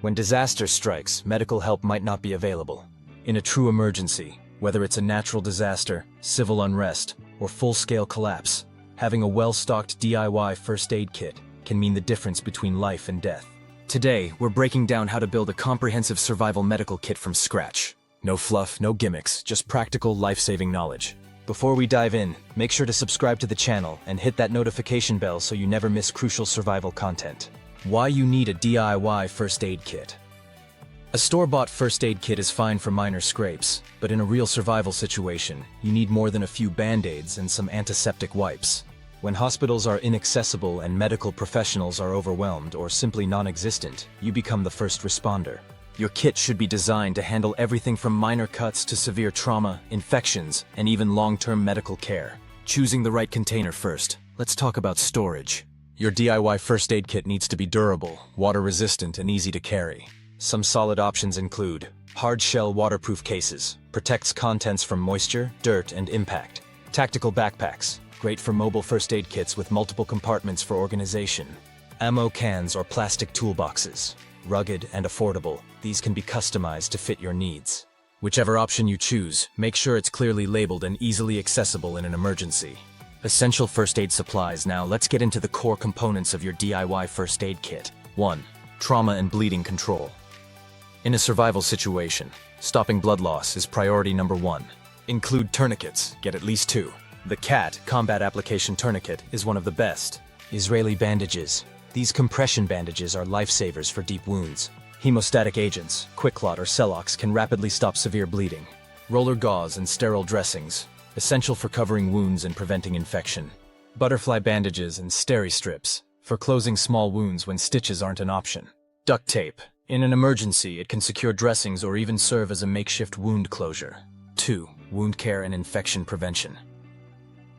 When disaster strikes, medical help might not be available. In a true emergency, whether it's a natural disaster, civil unrest, or full-scale collapse, having a well-stocked DIY first aid kit can mean the difference between life and death. Today, we're breaking down how to build a comprehensive survival medical kit from scratch. No fluff, no gimmicks, just practical, life-saving knowledge. Before we dive in, make sure to subscribe to the channel and hit that notification bell so you never miss crucial survival content. Why you need a DIY first aid kit. A store-bought first aid kit is fine for minor scrapes, but in a real survival situation, you need more than a few band-aids and some antiseptic wipes. When hospitals are inaccessible and medical professionals are overwhelmed or simply non-existent, you become the first responder. Your kit should be designed to handle everything from minor cuts to severe trauma, infections, and even long-term medical care. Choosing the right container first. Let's talk about storage. Your DIY first aid kit needs to be durable, water-resistant, and easy to carry. Some solid options include hard-shell waterproof cases, protects contents from moisture, dirt, and impact. Tactical backpacks, great for mobile first aid kits with multiple compartments for organization. Ammo cans or plastic toolboxes. Rugged and affordable, these can be customized to fit your needs. Whichever option you choose, make sure it's clearly labeled and easily accessible in an emergency. Essential first aid supplies. Now let's get into the core components of your DIY first aid kit. 1. Trauma and bleeding control. In a survival situation, stopping blood loss is priority number 1. Include tourniquets, get at least 2. The CAT Combat Application Tourniquet is one of the best. Israeli bandages. These compression bandages are lifesavers for deep wounds. Hemostatic agents, QuikClot or Celox can rapidly stop severe bleeding. Roller gauze and sterile dressings, essential for covering wounds and preventing infection. Butterfly bandages and steri-strips, for closing small wounds when stitches aren't an option. Duct tape. In an emergency, it can secure dressings or even serve as a makeshift wound closure. 2. Wound care and infection prevention.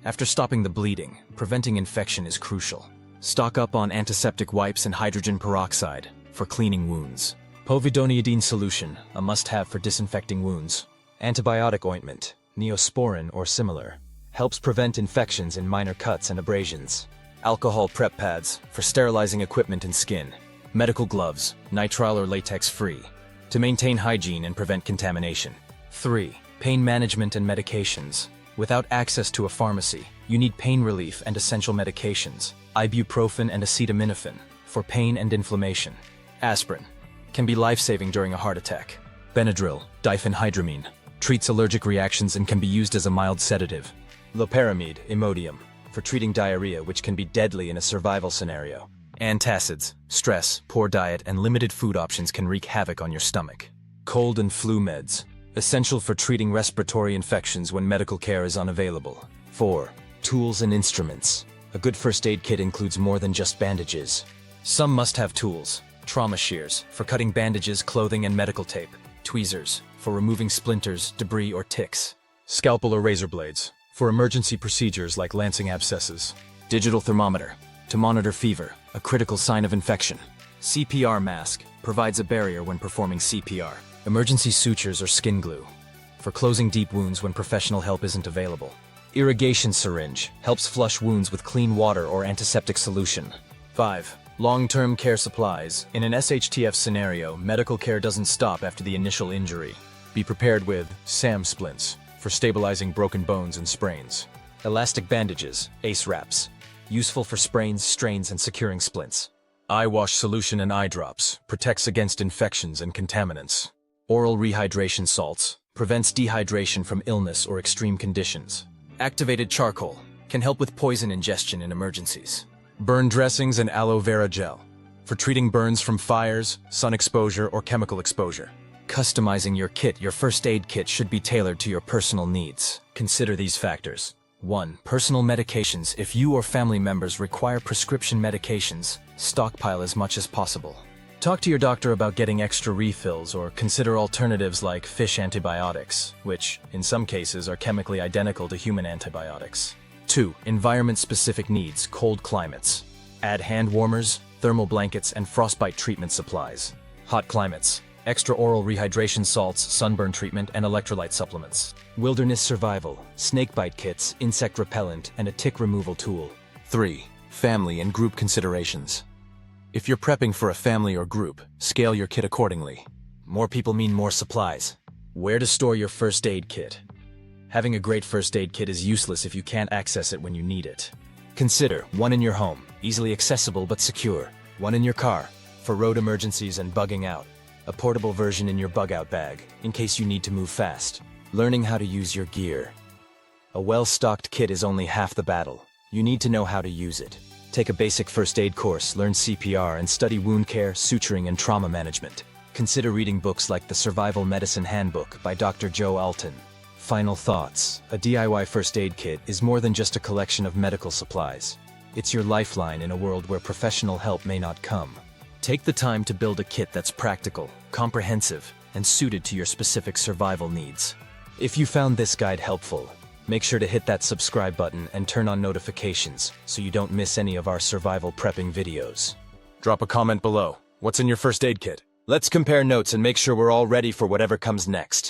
After stopping the bleeding, preventing infection is crucial. Stock up on antiseptic wipes and hydrogen peroxide for cleaning wounds. Povidone solution, a must-have for disinfecting wounds. Antibiotic ointment, Neosporin or similar, helps prevent infections in minor cuts and abrasions. Alcohol prep pads for sterilizing equipment and skin. Medical gloves, nitrile or latex-free, to maintain hygiene and prevent contamination. 3. Pain management and medications. Without access to a pharmacy, you need pain relief and essential medications. Ibuprofen and acetaminophen for pain and inflammation. Aspirin can be life-saving during a heart attack. Benadryl, diphenhydramine, treats allergic reactions and can be used as a mild sedative. Loperamide, Imodium, for treating diarrhea which can be deadly in a survival scenario. Antacids, stress, poor diet, and limited food options can wreak havoc on your stomach. Cold and flu meds, essential for treating respiratory infections when medical care is unavailable. 4. Tools and instruments. A good first aid kit includes more than just bandages. Some must-have tools. Trauma shears, for cutting bandages, clothing, and medical tape. Tweezers, for removing splinters, debris, or ticks. Scalpel or razor blades, for emergency procedures like lancing abscesses. Digital thermometer, to monitor fever, a critical sign of infection. CPR mask, provides a barrier when performing CPR. Emergency sutures or skin glue, for closing deep wounds when professional help isn't available. Irrigation syringe, helps flush wounds with clean water or antiseptic solution. 5. Long-term care supplies. In an SHTF scenario, medical care doesn't stop after the initial injury. Be prepared with SAM splints, for stabilizing broken bones and sprains. Elastic bandages, ACE wraps, useful for sprains, strains, and securing splints. Eye wash solution and eye drops, protects against infections and contaminants. Oral rehydration salts, prevents dehydration from illness or extreme conditions. Activated charcoal, can help with poison ingestion in emergencies. Burn dressings and aloe vera gel, for treating burns from fires, sun exposure, or chemical exposure. Customizing your kit. Your first aid kit should be tailored to your personal needs. Consider these factors. 1. Personal medications. If you or family members require prescription medications, stockpile as much as possible. Talk to your doctor about getting extra refills or consider alternatives like fish antibiotics, which, in some cases, are chemically identical to human antibiotics. 2. Environment-specific needs, cold climates. Add hand warmers, thermal blankets, and frostbite treatment supplies. Hot climates. Extra oral rehydration salts, sunburn treatment, and electrolyte supplements. Wilderness survival, snakebite kits, insect repellent, and a tick removal tool. 3. Family and group considerations. If you're prepping for a family or group, scale your kit accordingly. More people mean more supplies. Where to store your first aid kit? Having a great first aid kit is useless if you can't access it when you need it. Consider one in your home, easily accessible but secure. One in your car, for road emergencies and bugging out. A portable version in your bug-out bag, in case you need to move fast. Learning how to use your gear. A well-stocked kit is only half the battle. You need to know how to use it. Take a basic first aid course, learn CPR, and study wound care, suturing, and trauma management. Consider reading books like The Survival Medicine Handbook by Dr. Joe Alton. Final thoughts. A DIY first aid kit is more than just a collection of medical supplies. It's your lifeline in a world where professional help may not come. Take the time to build a kit that's practical, comprehensive, and suited to your specific survival needs. If you found this guide helpful, make sure to hit that subscribe button and turn on notifications so you don't miss any of our survival prepping videos. Drop a comment below. What's in your first aid kit? Let's compare notes and make sure we're all ready for whatever comes next.